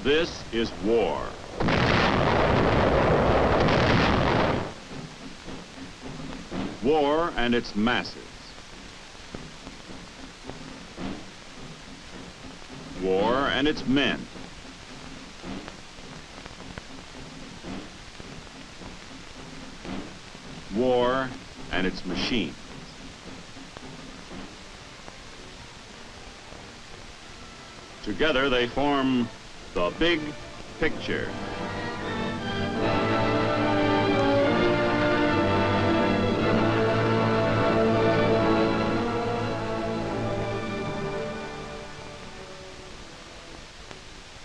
This is war. War and its masses. War and its men. War and its machines. Together they form the big picture.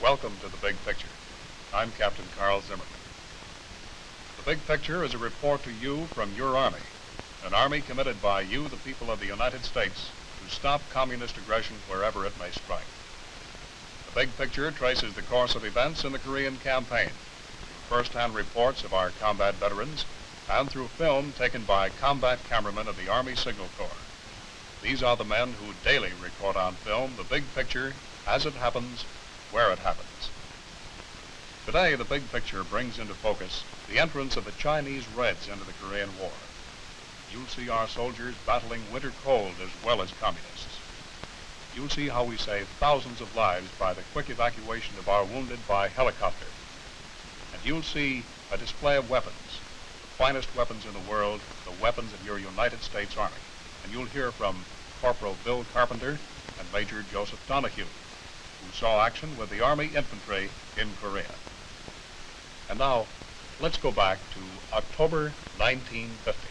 Welcome to The Big Picture. I'm Captain Carl Zimmerman. The Big Picture is a report to you from your Army, an Army committed by you, the people of the United States, to stop communist aggression wherever it may strike. The Big Picture traces the course of events in the Korean campaign, through first-hand reports of our combat veterans, and through film taken by combat cameramen of the Army Signal Corps. These are the men who daily record on film the big picture as it happens, where it happens. Today, the big picture brings into focus the entrance of the Chinese Reds into the Korean War. You'll see our soldiers battling winter cold as well as communists. You'll see how we save thousands of lives by the quick evacuation of our wounded by helicopter. And you'll see a display of weapons, the finest weapons in the world, the weapons of your United States Army. And you'll hear from Corporal Bill Carpenter and Major Joseph Donahue, who saw action with the Army Infantry in Korea. And now, let's go back to October 1950.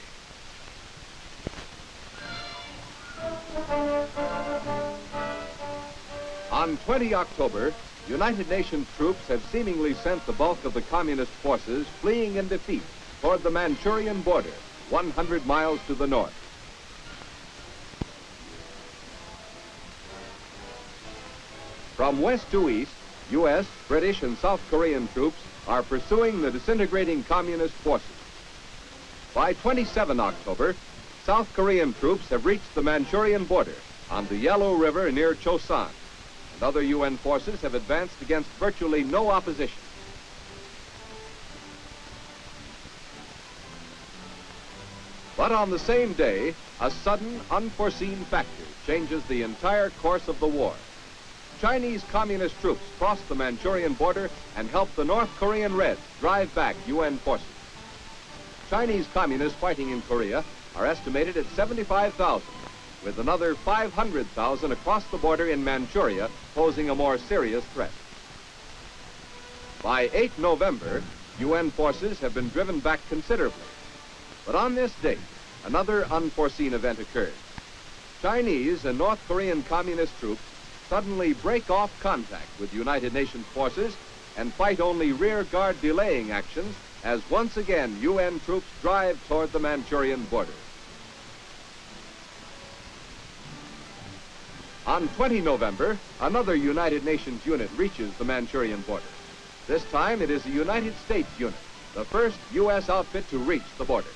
On 20 October, United Nations troops have seemingly sent the bulk of the communist forces fleeing in defeat toward the Manchurian border, 100 miles to the north. From west to east, U.S., British, and South Korean troops are pursuing the disintegrating communist forces. By 27 October, South Korean troops have reached the Manchurian border on the Yellow River near Chosan, and other UN forces have advanced against virtually no opposition. But on the same day, a sudden, unforeseen factor changes the entire course of the war. Chinese communist troops crossed the Manchurian border and helped the North Korean Reds drive back UN forces. Chinese communists fighting in Korea are estimated at 75,000, with another 500,000 across the border in Manchuria posing a more serious threat. By 8 November, UN forces have been driven back considerably. But on this date, another unforeseen event occurred. Chinese and North Korean communist troops suddenly break off contact with United Nations forces and fight only rear guard delaying actions as once again UN troops drive toward the Manchurian border. On 20 November, another United Nations unit reaches the Manchurian border. This time it is a United States unit, the first U.S. outfit to reach the border.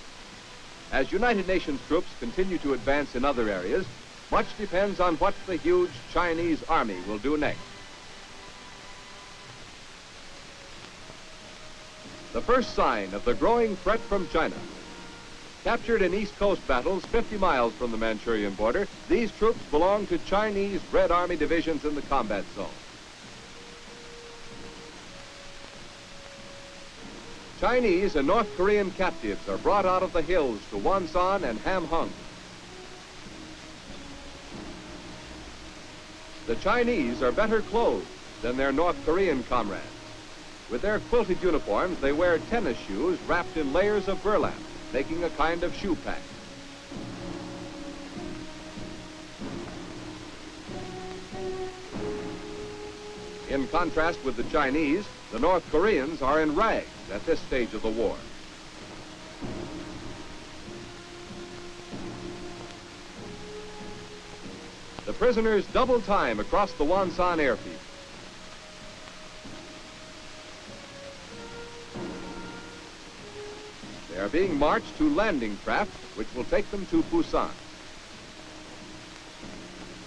As United Nations troops continue to advance in other areas, much depends on what the huge Chinese army will do next. The first sign of the growing threat from China. Captured in East Coast battles 50 miles from the Manchurian border, these troops belong to Chinese Red Army divisions in the combat zone. Chinese and North Korean captives are brought out of the hills to Wonsan and Hamhung. The Chinese are better clothed than their North Korean comrades. With their quilted uniforms, they wear tennis shoes wrapped in layers of burlap, making a kind of shoe pack. In contrast with the Chinese, the North Koreans are in rags at this stage of the war. The prisoners double time across the Wonsan airfield. They are being marched to landing craft, which will take them to Busan.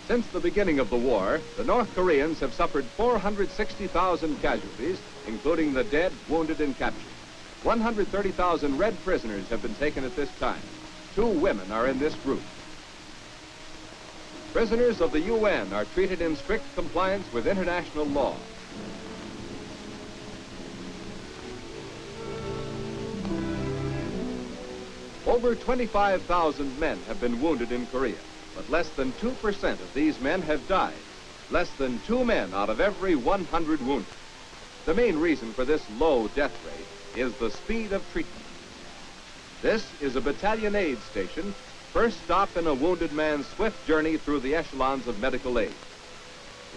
Since the beginning of the war, the North Koreans have suffered 460,000 casualties, including the dead, wounded, and captured. 130,000 Red prisoners have been taken at this time. 2 women are in this group. Prisoners of the UN are treated in strict compliance with international law. Over 25,000 men have been wounded in Korea, but less than 2% of these men have died. Less than 2 men out of every 100 wounded. The main reason for this low death rate is the speed of treatment. This is a battalion aid station, first stop in a wounded man's swift journey through the echelons of medical aid.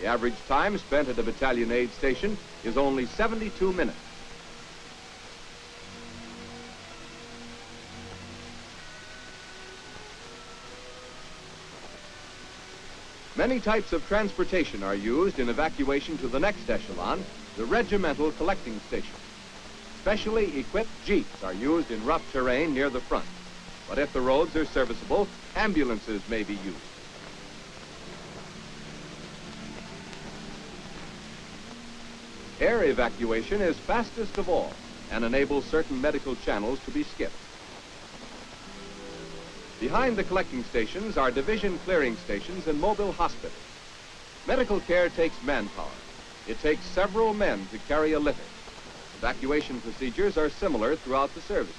The average time spent at a battalion aid station is only 72 minutes. Many types of transportation are used in evacuation to the next echelon, the regimental collecting station. Specially equipped jeeps are used in rough terrain near the front. But if the roads are serviceable, ambulances may be used. Air evacuation is fastest of all and enables certain medical channels to be skipped. Behind the collecting stations are division clearing stations and mobile hospitals. Medical care takes manpower. It takes several men to carry a litter. Evacuation procedures are similar throughout the services.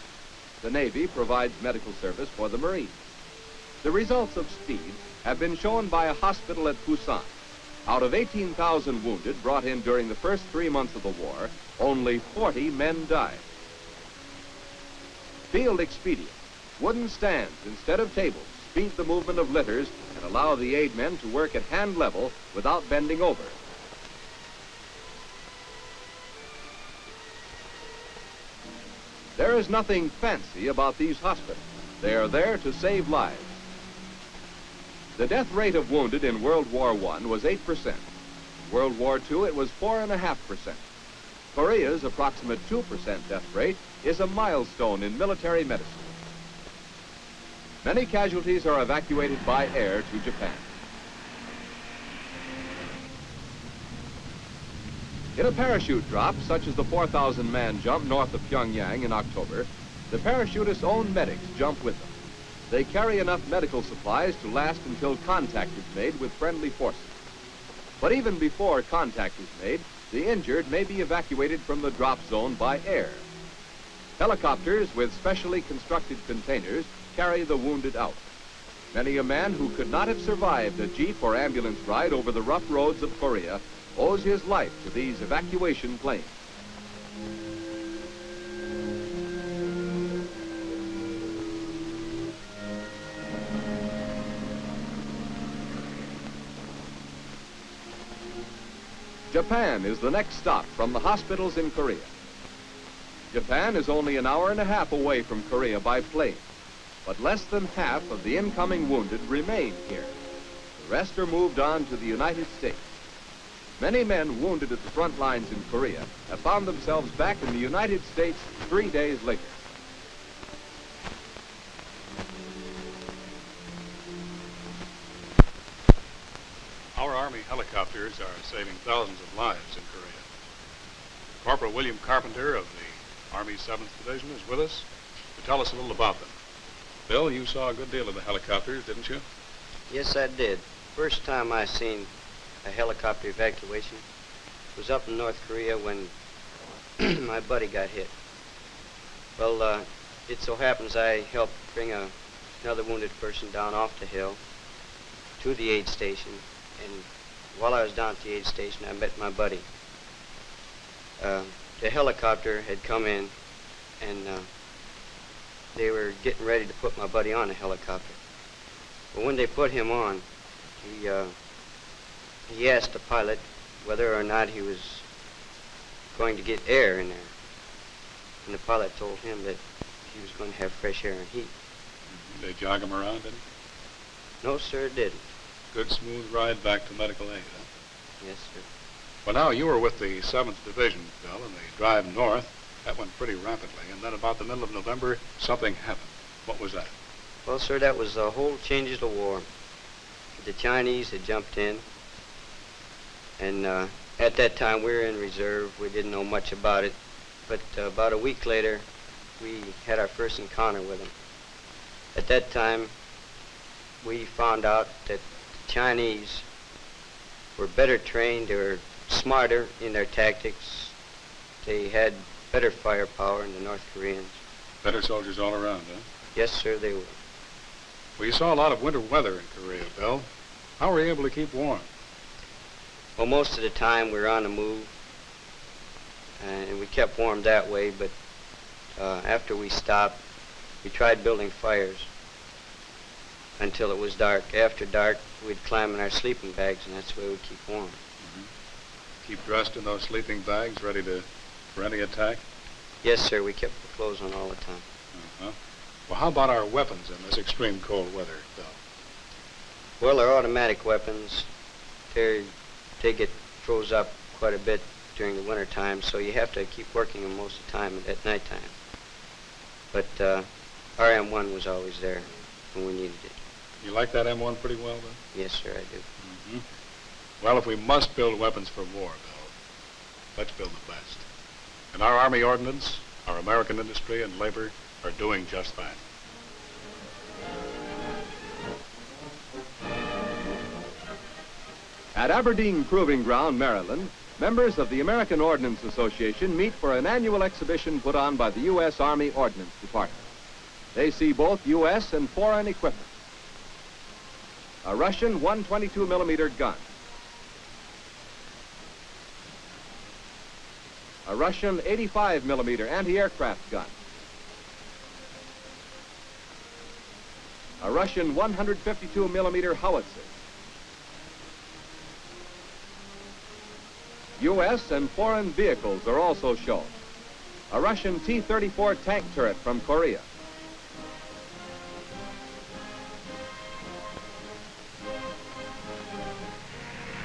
The Navy provides medical service for the Marines. The results of speed have been shown by a hospital at Busan. Out of 18,000 wounded brought in during the first 3 months of the war, only 40 men died. Field expedient. Wooden stands instead of tables speed the movement of litters and allow the aid men to work at hand level without bending over. There is nothing fancy about these hospitals. They are there to save lives. The death rate of wounded in World War I was 8%. World War II, it was 4.5%. Korea's approximate 2% death rate is a milestone in military medicine. Many casualties are evacuated by air to Japan. In a parachute drop, such as the 4,000-man jump north of Pyongyang in October, the parachutists' own medics jump with them. They carry enough medical supplies to last until contact is made with friendly forces. But even before contact is made, the injured may be evacuated from the drop zone by air. Helicopters with specially constructed containers carry the wounded out. Many a man who could not have survived a jeep or ambulance ride over the rough roads of Korea owes his life to these evacuation planes. Japan is the next stop from the hospitals in Korea. Japan is only an hour and a half away from Korea by plane, but less than half of the incoming wounded remain here. The rest are moved on to the United States. Many men wounded at the front lines in Korea have found themselves back in the United States 3 days later. Our Army helicopters are saving thousands of lives in Korea. Corporal William Carpenter of the Army 7th Division is with us to tell us a little about them. Bill, you saw a good deal of the helicopters, didn't you? Yes, I did. First time I seen a helicopter evacuation was up in North Korea when my buddy got hit. Well, it so happens I helped bring another wounded person down off the hill to the aid station, and while I was down at the aid station, I met my buddy. The helicopter had come in, and they were getting ready to put my buddy on the helicopter. But when they put him on, he asked the pilot whether or not he was going to get air in there. And the pilot told him that he was going to have fresh air and heat. Did they jog him around, didn't No, sir, it didn't. they? Good smooth ride back to medical aid, huh? Yes, sir. Well, now, you were with the 7th Division, Bill, and the drive north, that went pretty rapidly. And then about the middle of November, something happened. What was that? Well, sir, that was the whole changes of the war. the Chinese had jumped in, and at that time we were in reserve. We didn't know much about it, but about a week later, we had our first encounter with them. At that time, we found out that the Chinese were better trained, they were smarter in their tactics, they had better firepower than the North Koreans. Better soldiers all around, huh? Yes, sir, they were. Well, you saw a lot of winter weather in Korea, Bill. How were you able to keep warm? Well, most of the time we were on the move, and we kept warm that way, but after we stopped, we tried building fires until it was dark. After dark, we'd climb in our sleeping bags, and that's the way we'd keep warm. Keep dressed in those sleeping bags, ready for any attack? Yes, sir, we kept the clothes on all the time. Uh-huh. Well, how about our weapons in this extreme cold weather, Bill? Well, our automatic weapons, they get froze up quite a bit during the winter time, so you have to keep working them most of the time at night time. But our M1 was always there when we needed it. You like that M1 pretty well, then? Yes, sir, I do. Mm-hmm. Well, if we must build weapons for war, Bill, let's build the best. And our Army ordnance, our American industry and labor are doing just that. At Aberdeen Proving Ground, Maryland, members of the American Ordnance Association meet for an annual exhibition put on by the U.S. Army Ordnance Department. They see both U.S. and foreign equipment. A Russian 122mm gun. A Russian 85mm anti-aircraft gun. A Russian 152mm howitzer. U.S. and foreign vehicles are also shown. A Russian T-34 tank turret from Korea.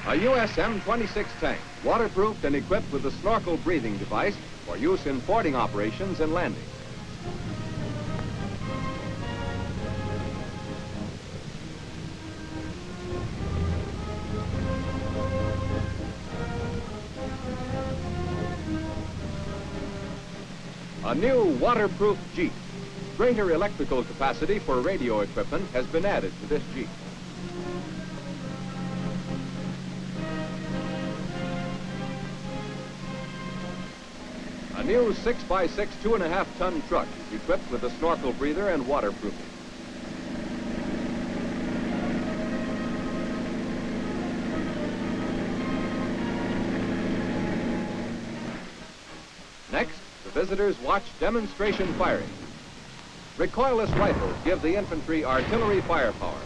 A U.S. M-26 tank, waterproofed and equipped with a snorkel breathing device for use in fording operations and landing. A new waterproof Jeep. Greater electrical capacity for radio equipment has been added to this Jeep. A new 6x6 2.5-ton truck is equipped with a snorkel breather and waterproofing. Next, the visitors watch demonstration firing. Recoilless rifles give the infantry artillery firepower.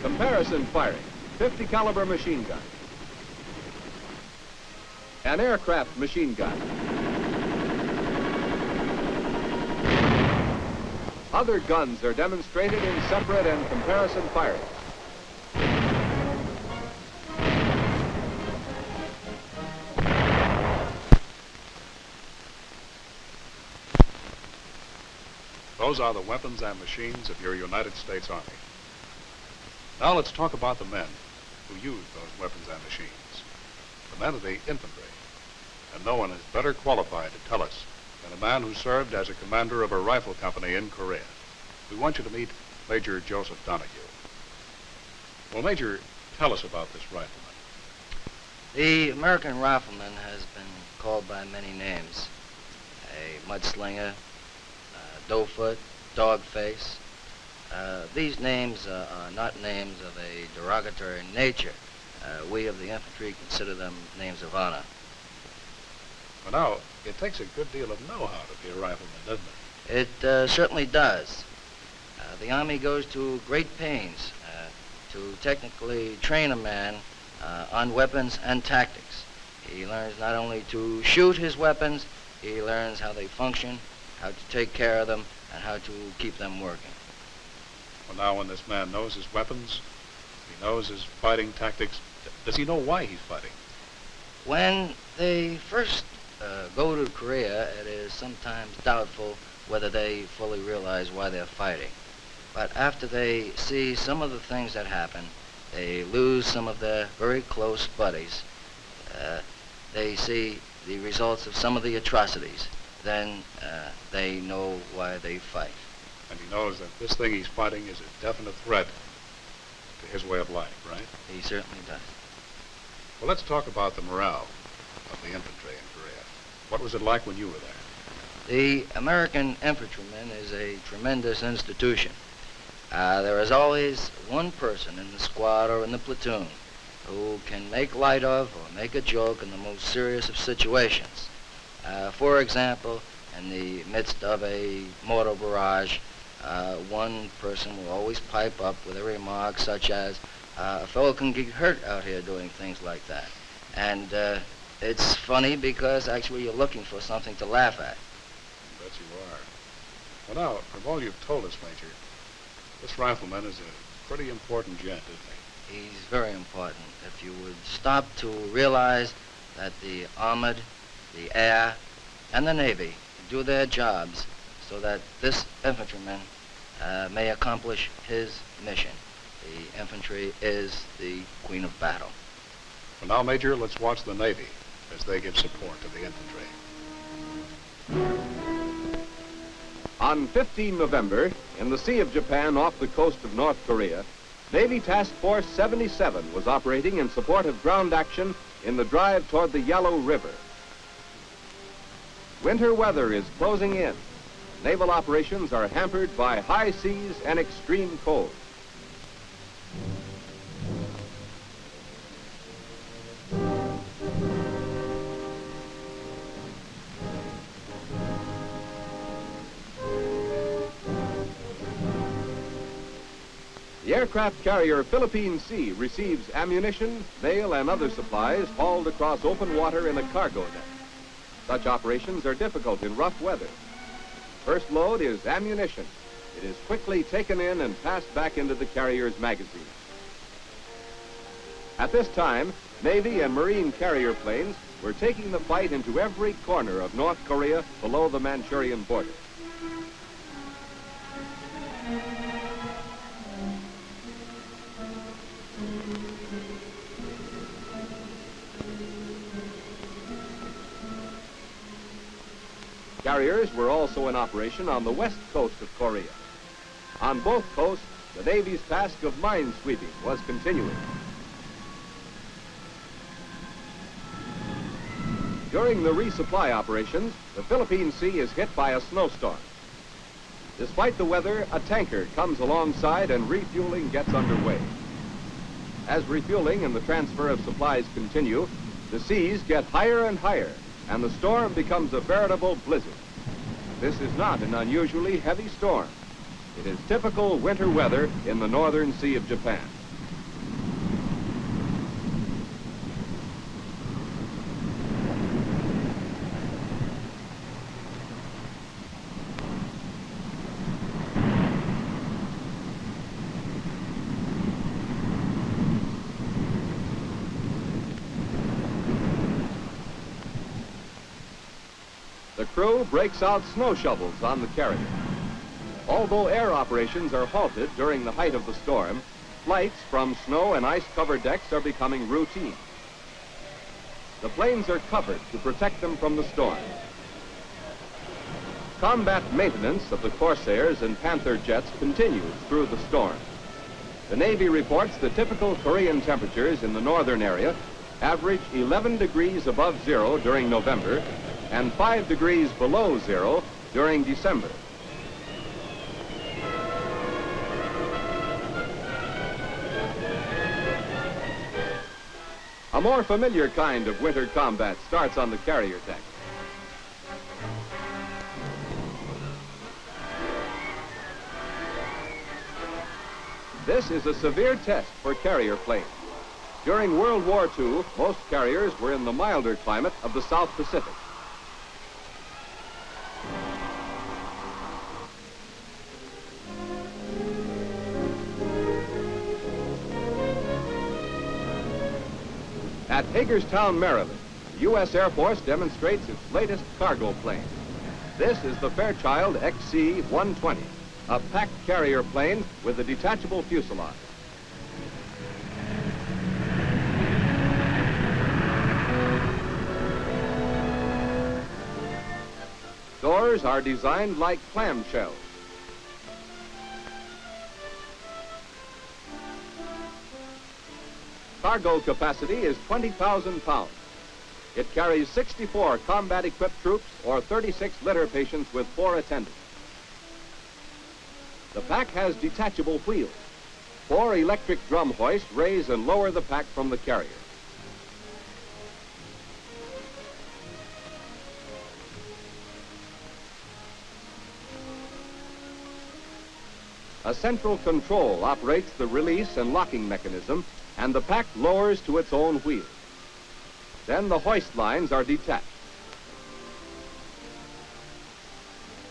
Comparison firing, 50 caliber machine gun. An aircraft machine gun. Other guns are demonstrated in separate and comparison firing. Those are the weapons and machines of your United States Army. Now let's talk about the men who use those weapons and machines. The men of the infantry. And no one is better qualified to tell us than a man who served as a commander of a rifle company in Korea. We want you to meet Major Joseph Donahue. Well, Major, tell us about this rifleman. The American rifleman has been called by many names. A mudslinger, doughfoot, dogface. These names are not names of a derogatory nature. We of the infantry consider them names of honor. Well, now, it takes a good deal of know-how to be a rifleman, doesn't it? It certainly does. The Army goes to great pains to technically train a man on weapons and tactics. He learns not only to shoot his weapons, he learns how they function, how to take care of them, and how to keep them working. Well, now, when this man knows his weapons, he knows his fighting tactics, does he know why he's fighting? When they first go to Korea, it is sometimes doubtful whether they fully realize why they're fighting. But after they see some of the things that happen, they lose some of their very close buddies, they see the results of some of the atrocities, then they know why they fight. And he knows that this thing he's fighting is a definite threat to his way of life, right? He certainly does. Well, let's talk about the morale of the infantry in Korea. What was it like when you were there? The American infantryman is a tremendous institution. There is always one person in the squad or in the platoon who can make light of or make a joke in the most serious of situations. For example, in the midst of a mortar barrage, one person will always pipe up with a remark such as, a fellow can get hurt out here doing things like that. And it's funny because actually you're looking for something to laugh at. I bet you are. Well, now, from all you've told us, Major, this rifleman is a pretty important gent, isn't he? He's very important. If you would stop to realize that the armored, the air, and the Navy do their jobs so that this infantryman may accomplish his mission. The infantry is the queen of battle. Well, now, Major, let's watch the Navy as they give support to the infantry. On 15 November, in the Sea of Japan off the coast of North Korea, Navy Task Force 77 was operating in support of ground action in the drive toward the Yalu River. Winter weather is closing in. Naval operations are hampered by high seas and extreme cold. The aircraft carrier Philippine Sea receives ammunition, mail, and other supplies hauled across open water in a cargo net. Such operations are difficult in rough weather. First load is ammunition. It is quickly taken in and passed back into the carrier's magazine. At this time, Navy and Marine carrier planes were taking the fight into every corner of North Korea below the Manchurian border. Carriers were also in operation on the west coast of Korea. On both coasts, the Navy's task of mine sweeping was continuing. During the resupply operations, the Philippine Sea is hit by a snowstorm. Despite the weather, a tanker comes alongside and refueling gets underway. As refueling and the transfer of supplies continue, the seas get higher and higher, and the storm becomes a veritable blizzard. This is not an unusually heavy storm. It is typical winter weather in the northern Sea of Japan. The crew breaks out snow shovels on the carrier. Although air operations are halted during the height of the storm, flights from snow and ice-covered decks are becoming routine. The planes are covered to protect them from the storm. Combat maintenance of the Corsairs and Panther jets continues through the storm. The Navy reports the typical Korean temperatures in the northern area average 11 degrees above zero during November and 5 degrees below zero during December. A more familiar kind of winter combat starts on the carrier deck. This is a severe test for carrier planes. During World War II, most carriers were in the milder climate of the South Pacific. At Hagerstown, Maryland, the U.S. Air Force demonstrates its latest cargo plane. This is the Fairchild XC-120, a packed carrier plane with a detachable fuselage. Doors are designed like clamshells. Cargo capacity is 20,000 pounds. It carries 64 combat-equipped troops or 36 litter patients with 4 attendants. The pack has detachable wheels. 4 electric drum hoists raise and lower the pack from the carrier. A central control operates the release and locking mechanism, and the pack lowers to its own wheels. Then the hoist lines are detached.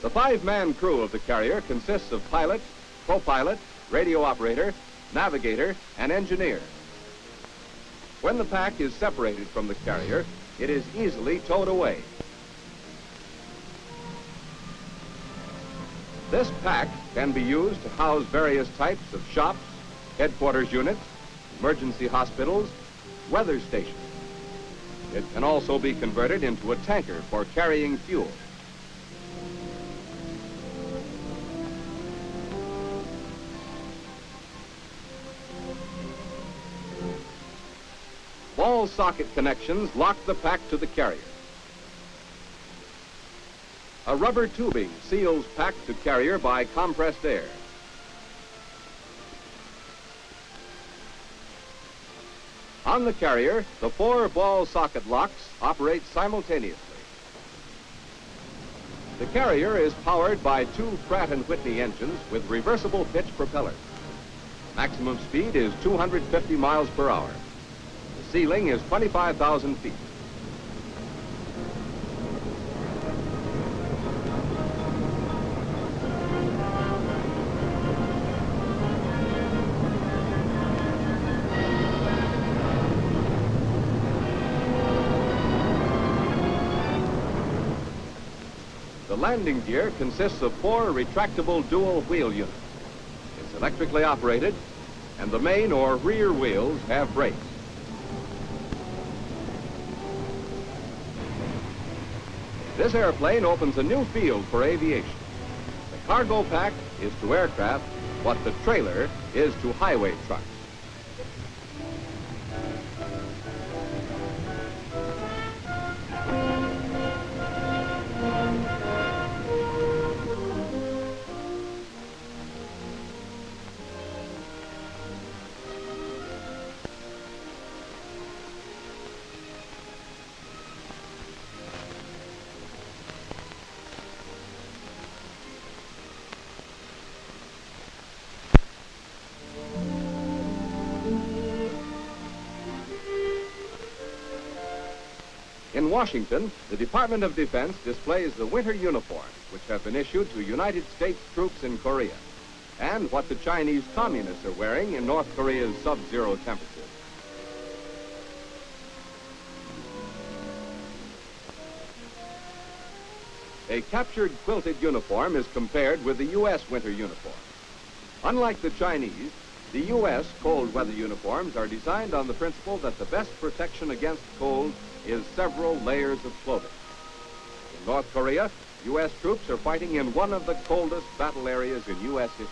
The 5-man crew of the carrier consists of pilot, co-pilot, radio operator, navigator, and engineer. When the pack is separated from the carrier, it is easily towed away. This pack can be used to house various types of shops, headquarters units, emergency hospitals, weather stations. It can also be converted into a tanker for carrying fuel. Wall socket connections lock the pack to the carrier. A rubber tubing seals pack to carrier by compressed air. On the carrier, the 4 ball socket locks operate simultaneously. The carrier is powered by 2 Pratt & Whitney engines with reversible pitch propellers. Maximum speed is 250 miles per hour. The ceiling is 25,000 feet. The landing gear consists of 4 retractable dual wheel units. It's electrically operated, and the main or rear wheels have brakes. This airplane opens a new field for aviation. The cargo pack is to aircraft what the trailer is to highway trucks. In Washington, the Department of Defense displays the winter uniforms which have been issued to United States troops in Korea, and what the Chinese communists are wearing in North Korea's sub-zero temperatures. A captured quilted uniform is compared with the U.S. winter uniform. Unlike the Chinese, the U.S. cold weather uniforms are designed on the principle that the best protection against cold is several layers of clothing. In North Korea, U.S. troops are fighting in one of the coldest battle areas in U.S. history.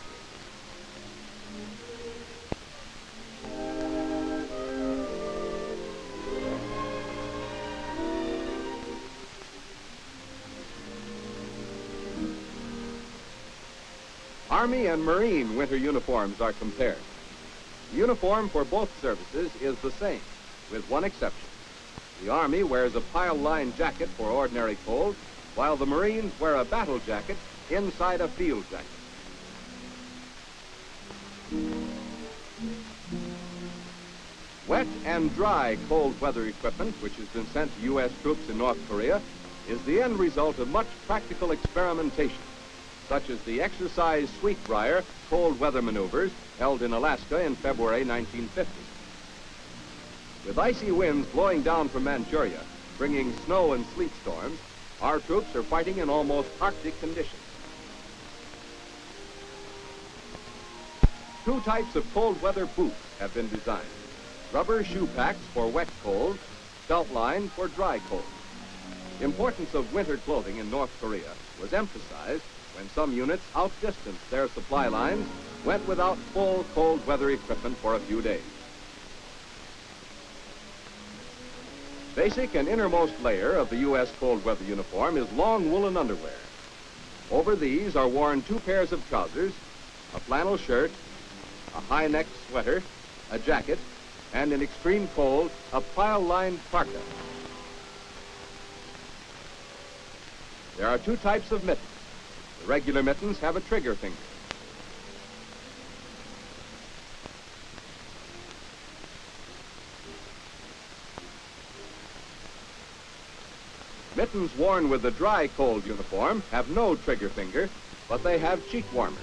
Army and Marine winter uniforms are compared. The uniform for both services is the same, with one exception. The Army wears a pile-line jacket for ordinary cold, while the Marines wear a battle jacket inside a field jacket. Wet and dry cold weather equipment, which has been sent to U.S. troops in North Korea, is the end result of much practical experimentation, such as the exercise Sweetbriar cold weather maneuvers held in Alaska in February 1950. With icy winds blowing down from Manchuria, bringing snow and sleet storms, Our troops are fighting in almost Arctic conditions. Two types of cold weather boots have been designed. Rubber shoe packs for wet cold, belt line for dry cold. The importance of winter clothing in North Korea was emphasized when some units outdistanced their supply lines, went without full cold weather equipment for a few days. Basic and innermost layer of the U.S. cold weather uniform is long woolen underwear. Over these are worn two pairs of trousers, a flannel shirt, a high-necked sweater, a jacket, and in extreme cold, a pile-lined parka. There are two types of mittens. The regular mittens have a trigger finger. Mittens worn with the dry cold uniform have no trigger finger, but they have cheek warmers.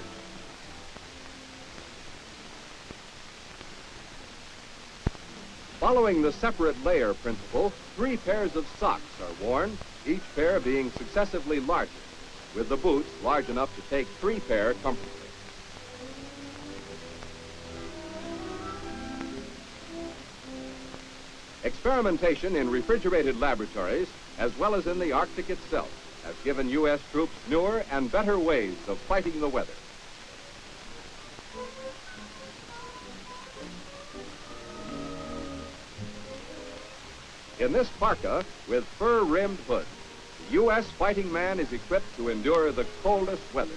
Following the separate layer principle, 3 pairs of socks are worn, each pair being successively larger, with the boots large enough to take 3 pair comfortably. Experimentation in refrigerated laboratories, as well as in the Arctic itself, has given U.S. troops newer and better ways of fighting the weather. In this parka with fur-rimmed hood, the U.S. fighting man is equipped to endure the coldest weather.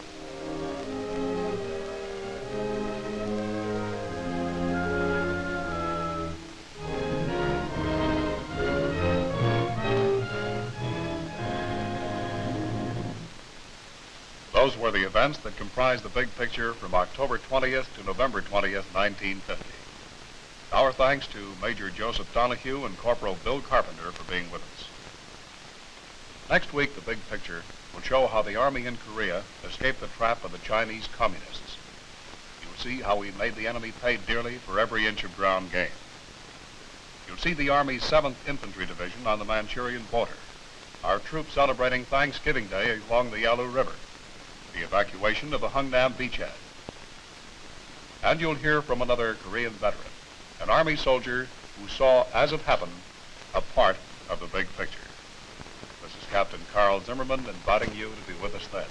Those were the events that comprised the big picture from October 20th to November 20th, 1950. Our thanks to Major Joseph Donahue and Corporal Bill Carpenter for being with us. Next week, the big picture will show how the Army in Korea escaped the trap of the Chinese communists. You will see how we made the enemy pay dearly for every inch of ground gained. You'll see the Army's 7th Infantry Division on the Manchurian border, our troops celebrating Thanksgiving Day along the Yalu River, the evacuation of the Hungnam beachhead. And you'll hear from another Korean veteran, an Army soldier who saw, as it happened, a part of the big picture. This is Captain Carl Zimmerman inviting you to be with us then.